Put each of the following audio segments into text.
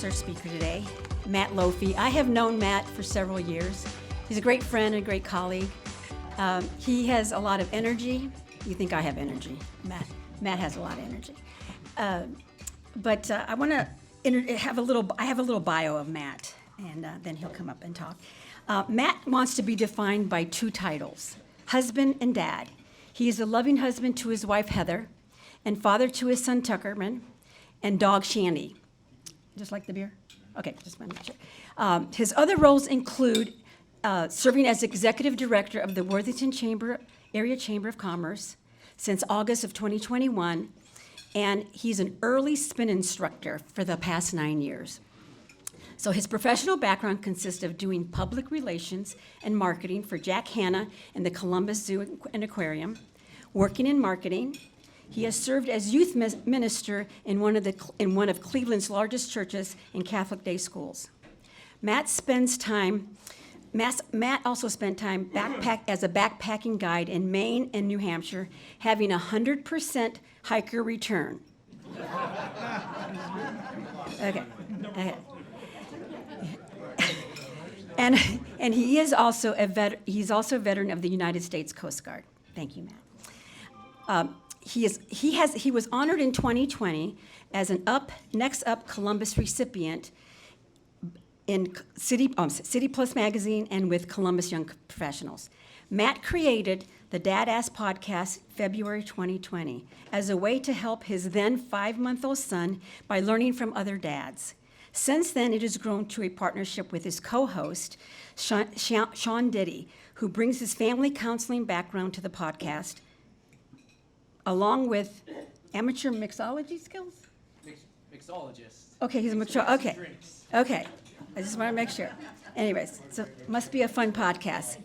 introduce our speaker today, Matt Lofy. I have known Matt for several years. He's a great friend and a great colleague. He has a lot of energy. You think I have energy. Matt has a lot of energy. But I want to have a little bio of Matt, and then he'll come up and talk. Matt wants to be defined by two titles, husband and dad. He is a loving husband to his wife, Heather, and father to his son, Tuckerman, and dog, Shandy. Just like the beer? Okay, just want to make sure. His other roles include serving as executive director of the Worthington Area Chamber of Commerce since August of 2021, and he's an early spin instructor for the past 9 years. So his professional background consists of doing public relations and marketing for Jack Hanna and the Columbus Zoo and Aquarium, working in marketing. He has served as youth minister in one of Cleveland's largest churches and Catholic day schools. Matt also spent time as a backpacking guide in Maine and New Hampshire, having 100% hiker return. Okay. And he is also a veteran of the United States Coast Guard. Thank you, Matt. He was honored in 2020 as an Next Up Columbus recipient in City Plus magazine and with Columbus Young Professionals. Matt created the Dadass podcast February 2020 as a way to help his then 5-month-old son by learning from other dads. Since then, it has grown to a partnership with his co-host, Sean Diddy, who brings his family counseling background to the podcast, along with amateur mixology skills? Mixologist. Okay, he's a mixologist. Okay. I just want to make sure. Anyways, so it must be a fun podcast.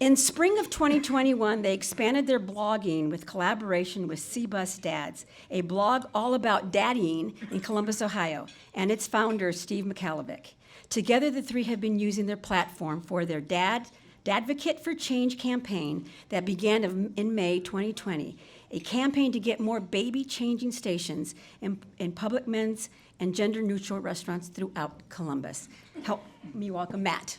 In spring of 2021, they expanded their blogging with collaboration with C-Bus Dads, a blog all about daddying in Columbus, Ohio, and its founder, Steve McAlevick. Together, the three have been using their platform for their Dadvacate for Change campaign that began in May 2020, a campaign to get more baby changing stations in public men's and gender-neutral restaurants throughout Columbus. Help me welcome Matt.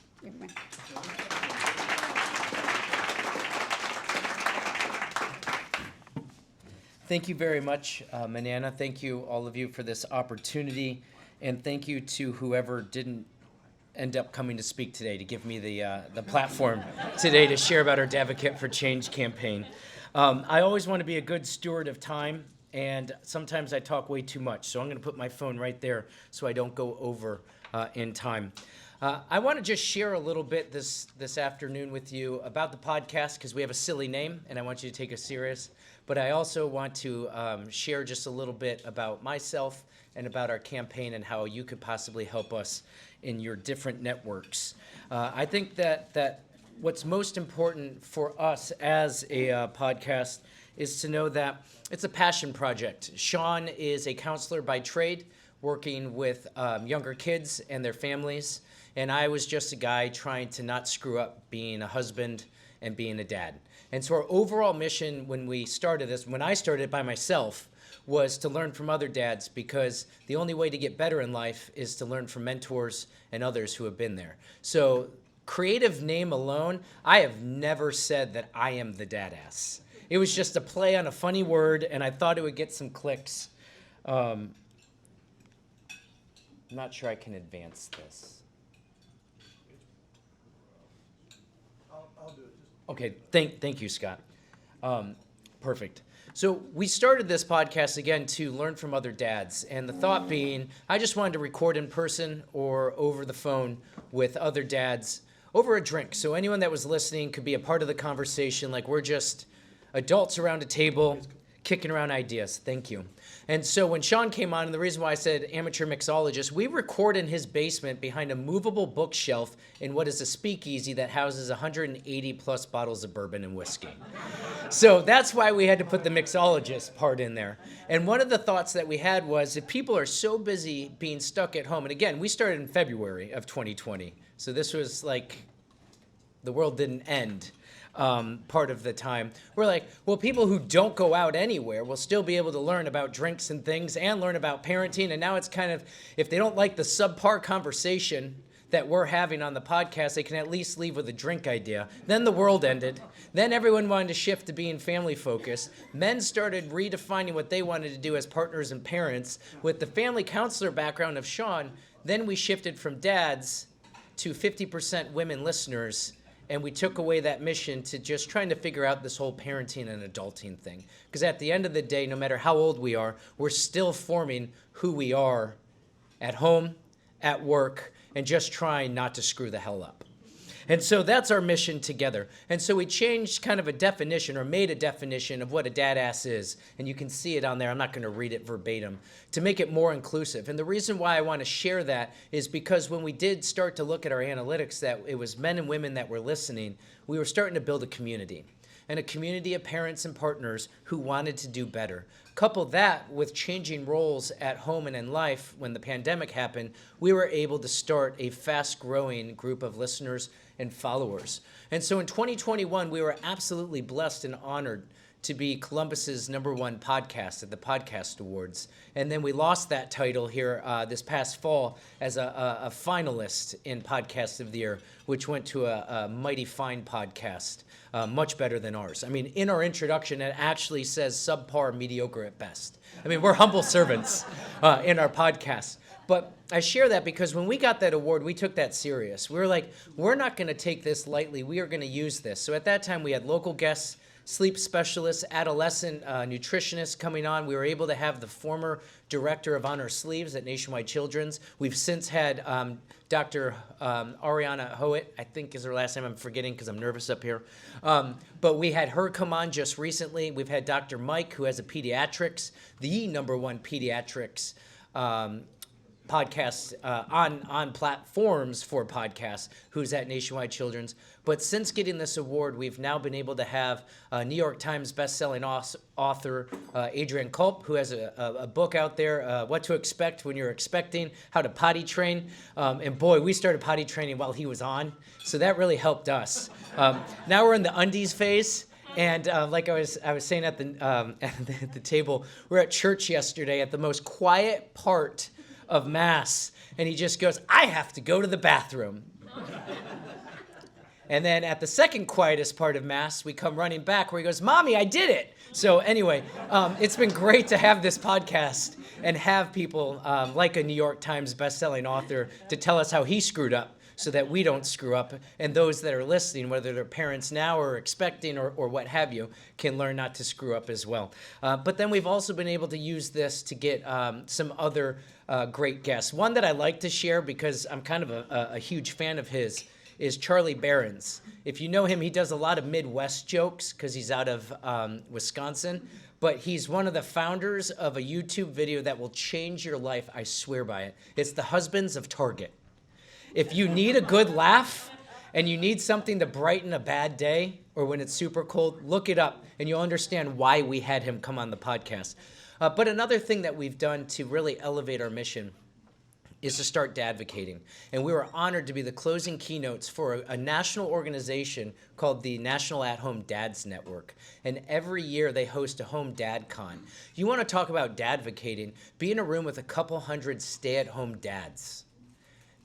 Thank you very much, Manana. Thank you, all of you, for this opportunity, and thank you to whoever didn't end up coming to speak today to give me the platform today to share about our Dadvacate for Change campaign. I always want to be a good steward of time, and sometimes I talk way too much, so I'm going to put my phone right there so I don't go over in time. I want to just share a little bit this afternoon with you about the podcast because we have a silly name, and I want you to take us serious. But I also want to share just a little bit about myself and about our campaign and how you could possibly help us in your different networks. I think that what's most important for us as a podcast is to know that it's a passion project. Sean is a counselor by trade, working with younger kids and their families, and I was just a guy trying to not screw up being a husband and being a dad. And so our overall mission when I started it by myself, was to learn from other dads, because the only way to get better in life is to learn from mentors and others who have been there. So creative name alone, I have never said that I am the Dadass. It was just a play on a funny word, and I thought it would get some clicks. I'm not sure I can advance this. I'll do it. Okay, thank you, Scott. Perfect. So we started this podcast, again, to learn from other dads, and the thought being, I just wanted to record in person or over the phone with other dads over a drink. So anyone that was listening could be a part of the conversation, like we're just adults around a table kicking around ideas. Thank you. And so when Sean came on, and the reason why I said amateur mixologist, we record in his basement behind a movable bookshelf in what is a speakeasy that houses 180 plus bottles of bourbon and whiskey. So that's why we had to put the mixologist part in there. And one of the thoughts that we had was, if people are so busy being stuck at home, and again, we started in February of 2020, so this was like the world didn't end. part of the time. We're like, well, people who don't go out anywhere will still be able to learn about drinks and things and learn about parenting. And now it's kind of, if they don't like the subpar conversation that we're having on the podcast, they can at least leave with a drink idea. Then the world ended. Then everyone wanted to shift to being family focused. Men started redefining what they wanted to do as partners and parents. With the family counselor background of Sean, then we shifted from dads to 50% women listeners, and we took away that mission to just trying to figure out this whole parenting and adulting thing. Because at the end of the day, no matter how old we are, we're still forming who we are at home, at work, and just trying not to screw the hell up. And so that's our mission together. And so we changed kind of a definition, or made a definition of what a dadass is. And you can see it on there. I'm not going to read it verbatim, to make it more inclusive. And the reason why I want to share that is because when we did start to look at our analytics, that it was men and women that were listening, we were starting to build a community. And a community of parents and partners who wanted to do better. Couple that with changing roles at home and in life. When the pandemic happened, we were able to start a fast-growing group of listeners and followers. And so in 2021, we were absolutely blessed and honored to be Columbus's #1 podcast at the Podcast Awards. And then we lost that title here this past fall as a finalist in Podcast of the Year, which went to a mighty fine podcast, much better than ours. I mean, in our introduction, it actually says subpar, mediocre at best. I mean, we're humble servants in our podcast. But I share that because when we got that award, we took that serious. We were like, we're not going to take this lightly. We are going to use this. So at that time, we had local guests, sleep specialists, adolescent nutritionists coming on. We were able to have the former director of Honor Sleeves at Nationwide Children's. We've since had Dr. Ariana Howitt, I think is her last name. I'm forgetting because I'm nervous up here. But we had her come on just recently. We've had Dr. Mike, who has a pediatrics, the #1 pediatrics podcast on platforms for podcasts, who's at Nationwide Children's. But since getting this award, we've now been able to have New York Times bestselling author Adrienne Culp, who has a book out there, What to Expect When You're Expecting, How to Potty Train. And boy, we started potty training while he was on, so that really helped us. Now we're in the undies phase. And like I was saying at the table, we're at church yesterday at the most quiet part of Mass, and he just goes, I have to go to the bathroom. And then at the second quietest part of Mass, we come running back where he goes, Mommy, I did it. So anyway, it's been great to have this podcast and have people like a New York Times bestselling author to tell us how he screwed up so that we don't screw up. And those that are listening, whether they're parents now or expecting or what have you, can learn not to screw up as well. But then we've also been able to use this to get some other great guests. One that I like to share because I'm kind of a huge fan of his is Charlie Barron's. If you know him, he does a lot of Midwest jokes because he's out of Wisconsin. But he's one of the founders of a YouTube video that will change your life. I swear by it. It's the Husbands of Target. If you need a good laugh and you need something to brighten a bad day or when it's super cold, look it up and you'll understand why we had him come on the podcast. But another thing that we've done to really elevate our mission is to start Dadvacating. And we were honored to be the closing keynotes for a national organization called the National At-Home Dads Network. And every year they host a home dad con. You want to talk about Dadvacating, be in a room with a couple hundred stay-at-home dads.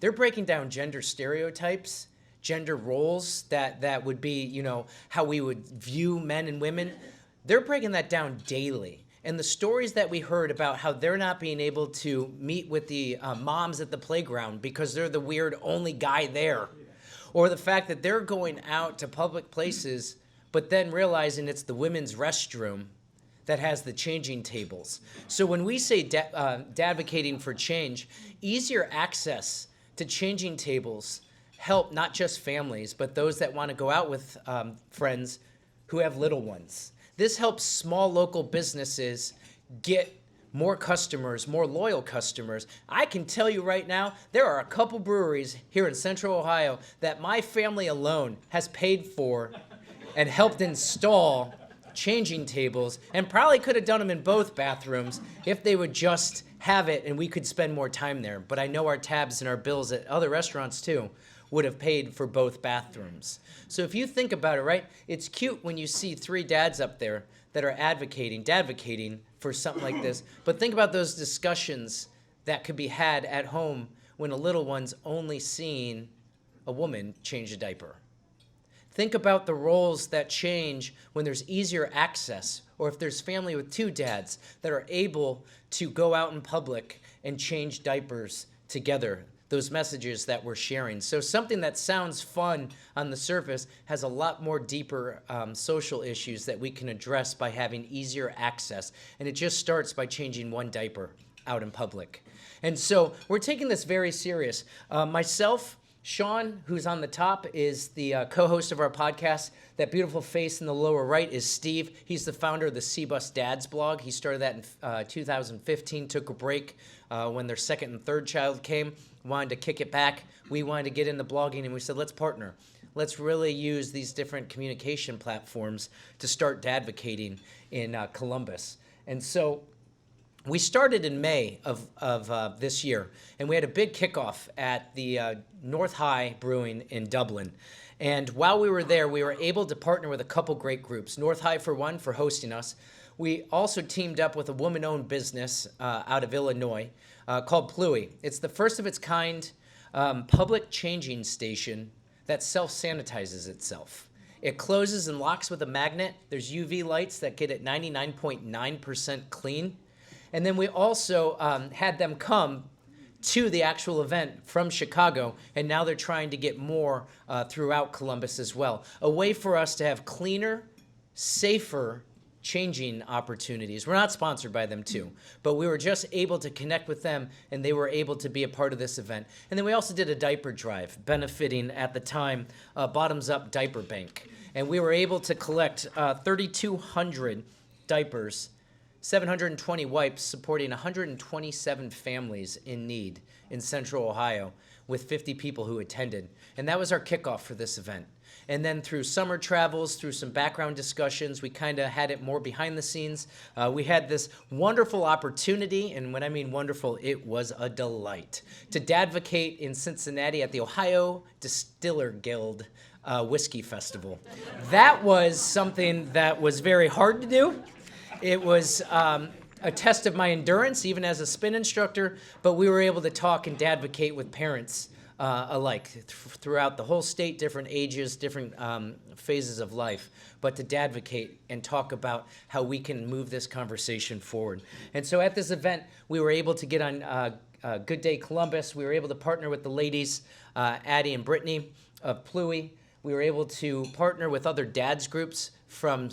They're breaking down gender stereotypes, gender roles that would be, you know, how we would view men and women. They're breaking that down daily. And the stories that we heard about how they're not being able to meet with the moms at the playground because they're the weird only guy there. Or the fact that they're going out to public places, but then realizing it's the women's restroom that has the changing tables. So when we say Dadvacating for change, easier access to changing tables help not just families, but those that want to go out with friends who have little ones. This helps small local businesses get more customers, more loyal customers. I can tell you right now, there are a couple breweries here in Central Ohio that my family alone has paid for and helped install changing tables, and probably could have done them in both bathrooms if they would just have it and we could spend more time there. But I know our tabs and our bills at other restaurants too would have paid for both bathrooms. So if you think about it, right, it's cute when you see 3 dads up there that are dadvocating for something like this. But think about those discussions that could be had at home when a little one's only seeing a woman change a diaper. Think about the roles that change when there's easier access, or if there's family with 2 dads that are able to go out in public and change diapers together, those messages that we're sharing. So something that sounds fun on the surface has a lot more deeper social issues that we can address by having easier access. And it just starts by changing 1 diaper out in public. And so we're taking this very serious. Myself, Sean, who's on the top, is the co-host of our podcast. That beautiful face in the lower right is Steve. He's the founder of the C-Bus Dads blog. He started that in 2015, took a break when their 2nd and 3rd child came, wanted to kick it back. We wanted to get into blogging, and we said, let's partner. Let's really use these different communication platforms to start dadvocating in Columbus. And so we started in May of this year, and we had a big kickoff at the North High Brewing in Dublin. And while we were there, we were able to partner with a couple great groups. North High, for one, for hosting us. We also teamed up with a woman-owned business out of Illinois called Pluie. It's the first of its kind public changing station that self-sanitizes itself. It closes and locks with a magnet. There's UV lights that get it 99.9% clean. And then we also had them come to the actual event from Chicago, and now they're trying to get more throughout Columbus as well. A way for us to have cleaner, safer changing opportunities. We're not sponsored by them too, but we were just able to connect with them, and they were able to be a part of this event. And then we also did a diaper drive, benefiting at the time Bottoms Up Diaper Bank. And we were able to collect 3,200 diapers, 720 wipes, supporting 127 families in need in Central Ohio with 50 people who attended. And that was our kickoff for this event. And then through summer travels, through some background discussions, we kind of had it more behind the scenes. We had this wonderful opportunity, and when I mean wonderful, it was a delight, to dadvocate in Cincinnati at the Ohio Distiller Guild Whiskey Festival. That was something that was very hard to do. It was a test of my endurance, even as a spin instructor, but we were able to talk and dadvocate with parents alike throughout the whole state, different ages, different phases of life, but to dadvocate and talk about how we can move this conversation forward. And so at this event, we were able to get on Good Day Columbus. We were able to partner with the ladies, Addie and Brittany of Pluie. We were able to partner with other dads groups from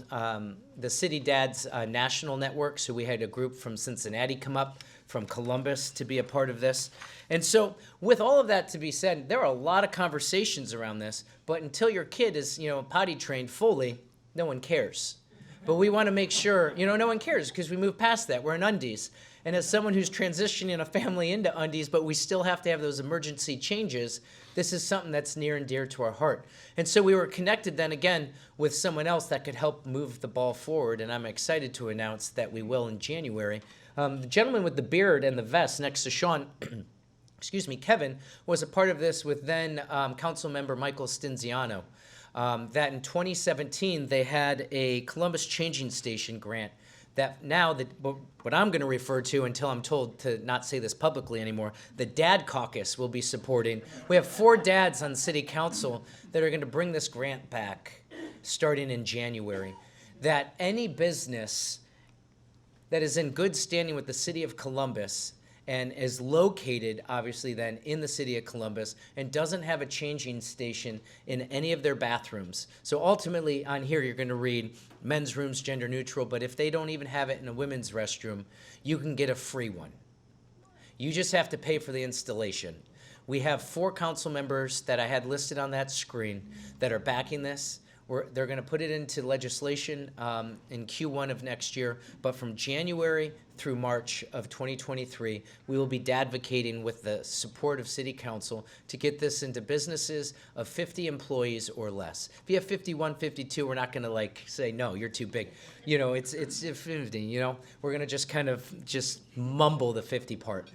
the City Dads National Network. So we had a group from Cincinnati come up, from Columbus to be a part of this. And so with all of that to be said, there are a lot of conversations around this, but until your kid is, potty trained fully, no one cares. But we want to make sure, no one cares because we move past that. We're in undies. And as someone who's transitioning a family into undies, but we still have to have those emergency changes, this is something that's near and dear to our heart. And so we were connected then again with someone else that could help move the ball forward, and I'm excited to announce that we will in January. The gentleman with the beard and the vest next to Sean, Kevin, was a part of this with then council member Michael Stinziano. That in 2017, they had a Columbus Changing Station grant that now, what I'm going to refer to until I'm told to not say this publicly anymore, the Dad Caucus will be supporting. We have 4 dads on city council that are going to bring this grant back starting in January, that any business that is in good standing with the city of Columbus and is located, obviously, then in the city of Columbus and doesn't have a changing station in any of their bathrooms. So ultimately, on here, you're going to read men's rooms, gender neutral, but if they don't even have it in a women's restroom, you can get a free one. You just have to pay for the installation. We have 4 council members that I had listed on that screen that are backing this. They're going to put it into legislation in Q1 of next year, but from January through March of 2023, we will be dadvocating with the support of City Council to get this into businesses of 50 employees or less. If you have 51, 52, we're not going to say, no, you're too big. It's 50, we're going to just kind of just mumble the 50 part.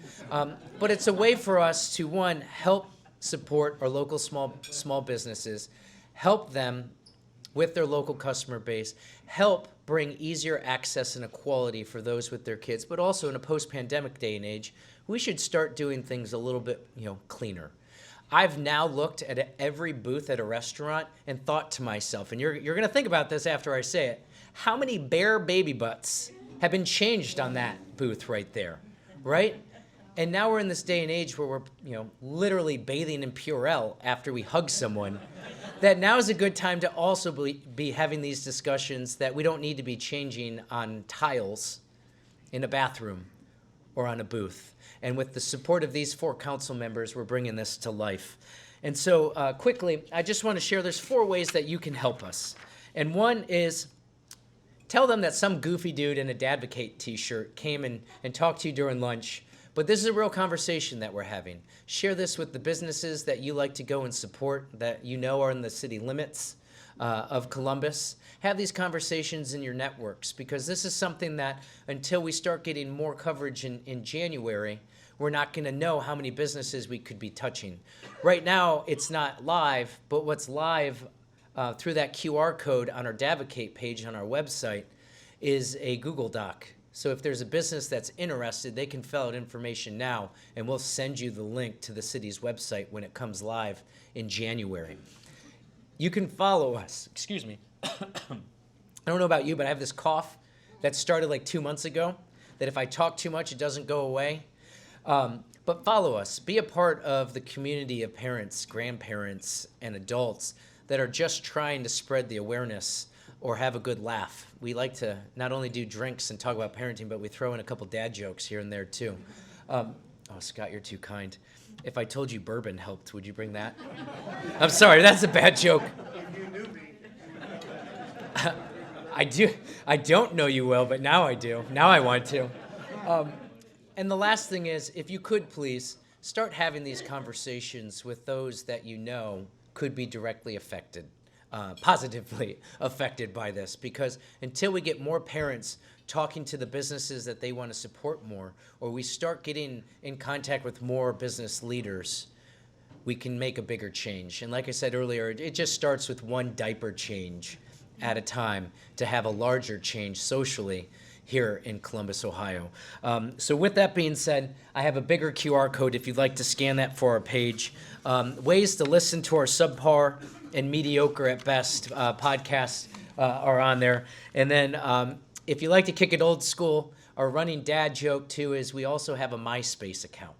But it's a way for us to, one, help support our local small businesses, help them with their local customer base, help bring easier access and equality for those with their kids, but also in a post-pandemic day and age, we should start doing things a little bit, cleaner. I've now looked at every booth at a restaurant and thought to myself, and you're going to think about this after I say it, how many bare baby butts have been changed on that booth right there, right? And now we're in this day and age where we're, literally bathing in Purell after we hug someone, that now is a good time to also be having these discussions that we don't need to be changing on tiles in a bathroom or on a booth. And with the support of these 4 council members, we're bringing this to life. And so quickly, I just want to share there's 4 ways that you can help us. And one is tell them that some goofy dude in a Dadvacate t-shirt came and talked to you during lunch, but this is a real conversation that we're having. Share this with the businesses that you like to go and support, that are in the city limits of Columbus. Have these conversations in your networks, because this is something that until we start getting more coverage in January, we're not going to know how many businesses we could be touching. Right now, it's not live, but what's live through that QR code on our Dadvacate page on our website is a Google Doc. So if there's a business that's interested, they can fill out information now, and we'll send you the link to the city's website when it comes live in January. You can follow us. Excuse me. I don't know about you, but I have this cough that started like 2 months ago, that if I talk too much, it doesn't go away. But follow us. Be a part of the community of parents, grandparents, and adults that are just trying to spread the awareness or have a good laugh. We like to not only do drinks and talk about parenting, but we throw in a couple dad jokes here and there too. Oh, Scott, you're too kind. If I told you bourbon helped, would you bring that? I'm sorry, that's a bad joke. If you knew me. I don't know you well, but now I do. Now I want to. And the last thing is, if you could please, start having these conversations with those that you know could be directly affected, positively affected by this. Because until we get more parents talking to the businesses that they want to support more, or we start getting in contact with more business leaders, we can make a bigger change. And like I said earlier, it just starts with one diaper change at a time to have a larger change socially here in Columbus, Ohio. So with that being said, I have a bigger QR code if you'd like to scan that for our page. Ways to listen to our subpar and mediocre at best podcasts are on there. And then if you like to kick it old school, our running dad joke too is we also have a MySpace account.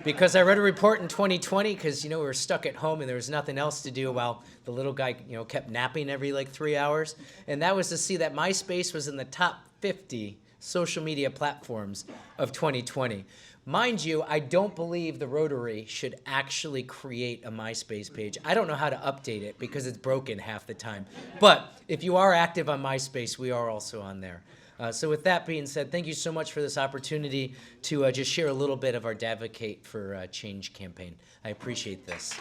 Because I read a report in 2020, because, we were stuck at home and there was nothing else to do while the little guy, kept napping every 3 hours. And that was to see that MySpace was in the top 50 social media platforms of 2020. Mind you, I don't believe the Rotary should actually create a MySpace page. I don't know how to update it because it's broken half the time. But if you are active on MySpace, we are also on there. So with that being said, thank you so much for this opportunity to just share a little bit of our Dadvacate for Change campaign. I appreciate this.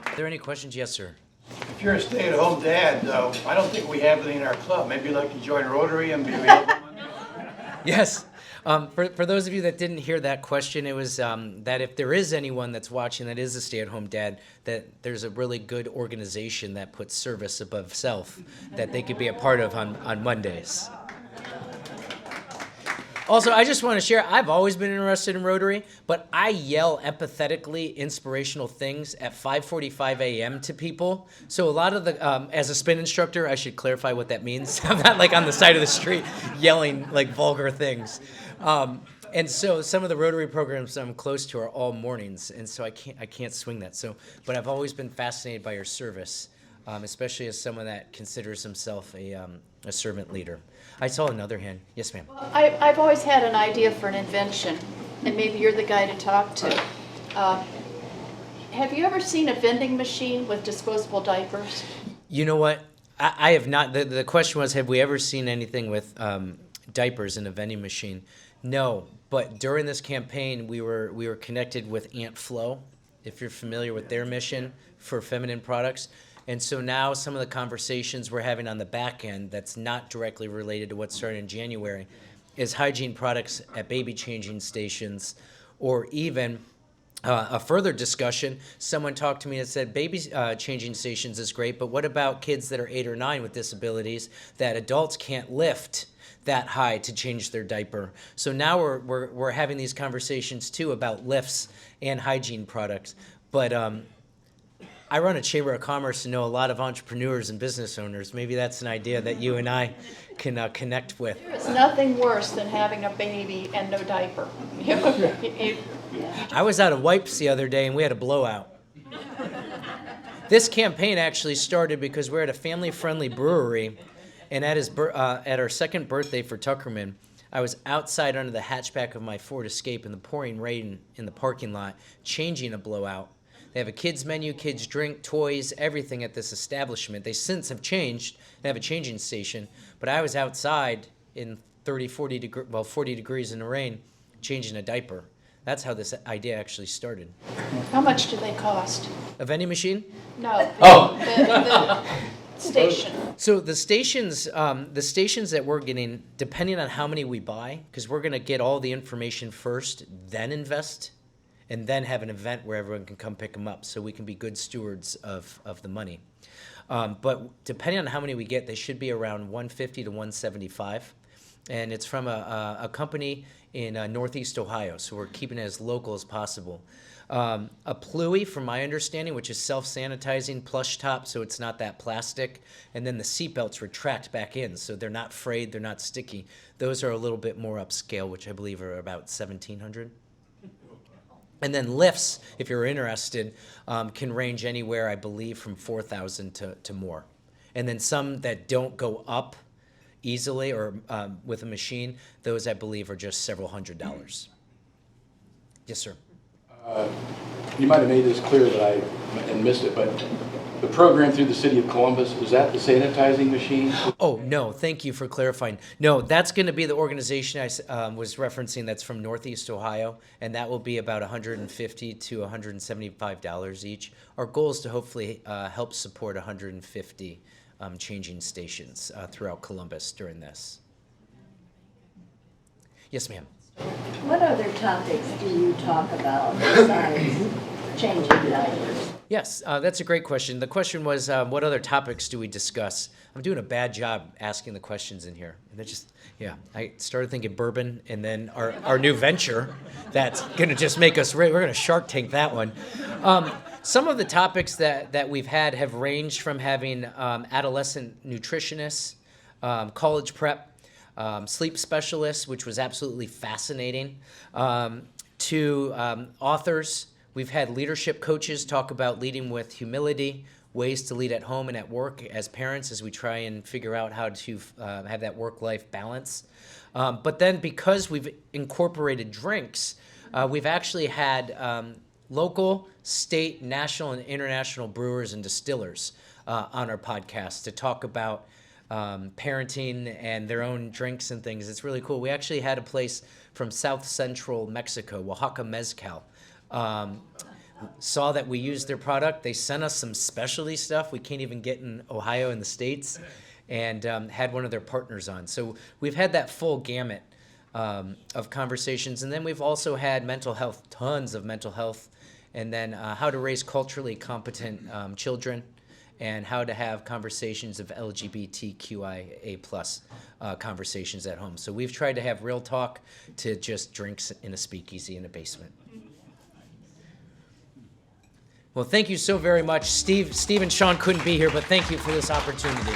Are there any questions? Yes, sir. If you're a stay-at-home dad, though, I don't think we have anything in our club. Maybe you'd like to join Rotary and be available. Yes. For those of you that didn't hear that question, it was that if there is anyone that's watching that is a stay-at-home dad, that there's a really good organization that puts service above self that they could be a part of on Mondays. Also, I just want to share, I've always been interested in Rotary, but I yell empathetically inspirational things at 5:45 a.m. to people. So a lot of the, as a spin instructor, I should clarify what that means. I'm not on the side of the street yelling vulgar things. And so some of the Rotary programs I'm close to are all mornings, and so I can't swing that. But I've always been fascinated by your service, especially as someone that considers himself a servant leader. I saw another hand. Yes, ma'am. I've always had an idea for an invention, and maybe you're the guy to talk to. Have you ever seen a vending machine with disposable diapers? You know what? I have not. The question was, have we ever seen anything with diapers in a vending machine? No, but during this campaign, we were connected with Aunt Flo, if you're familiar with their mission for feminine products. And so now some of the conversations we're having on the back end that's not directly related to what started in January is hygiene products at baby changing stations, or even a further discussion. Someone talked to me and said, baby changing stations is great, but what about kids that are 8 or 9 with disabilities that adults can't lift that high to change their diaper? So now we're having these conversations too about lifts and hygiene products. But I run a chamber of commerce and know a lot of entrepreneurs and business owners. Maybe that's an idea that you and I can connect with. There's nothing worse than having a baby and no diaper. I was out of wipes the other day and we had a blowout. This campaign actually started because we're at a family-friendly brewery, and at our second birthday for Tuckerman, I was outside under the hatchback of my Ford Escape in the pouring rain in the parking lot, changing a blowout. They have a kids menu, kids drink, toys, everything at this establishment. They since have changed. They have a changing station, but I was outside in 40 degrees in the rain, changing a diaper. That's how this idea actually started. How much do they cost? A vending machine? No. Oh. The station. So the stations that we're getting, depending on how many we buy, because we're going to get all the information first, then invest, and then have an event where everyone can come pick them up, so we can be good stewards of the money. But depending on how many we get, they should be around $150 to $175, and it's from a company in Northeast Ohio, so we're keeping it as local as possible. A Pluie, from my understanding, which is self-sanitizing, plush top, so it's not that plastic, and then the seatbelts retract back in, so they're not frayed, they're not sticky. Those are a little bit more upscale, which I believe are about $1,700. And then lifts, if you're interested, can range anywhere, I believe, from $4,000 to more. And then some that don't go up easily or with a machine, those I believe are just several $100s. Yes, sir. You might have made this clear that I missed it, but the program through the city of Columbus, is that the sanitizing machine? Oh, no, thank you for clarifying. No, that's going to be the organization I was referencing that's from Northeast Ohio, and that will be about $150 to $175 each. Our goal is to hopefully help support 150 changing stations throughout Columbus during this. Yes, ma'am. What other topics do you talk about besides changing diapers? Yes, that's a great question. The question was, what other topics do we discuss? I'm doing a bad job asking the questions in here. And they're just, yeah, I started thinking bourbon, and then our new venture that's going to just make us, we're going to Shark Tank that one. Some of the topics that we've had have ranged from having adolescent nutritionists, college prep, sleep specialists, which was absolutely fascinating, to authors. We've had leadership coaches talk about leading with humility, ways to lead at home and at work as parents as we try and figure out how to have that work-life balance. But then because we've incorporated drinks, we've actually had local, state, national, and international brewers and distillers on our podcast to talk about parenting and their own drinks and things. It's really cool. We actually had a place from South Central Mexico, Oaxaca Mezcal, saw that we used their product. They sent us some specialty stuff we can't even get in Ohio in the States, and had one of their partners on. So we've had that full gamut of conversations. And then we've also had mental health, tons of mental health, and then how to raise culturally competent children, and how to have conversations of LGBTQIA+ conversations at home. So we've tried to have real talk to just drinks in a speakeasy in a basement. Well, thank you so very much. Steve and Sean couldn't be here, but thank you for this opportunity.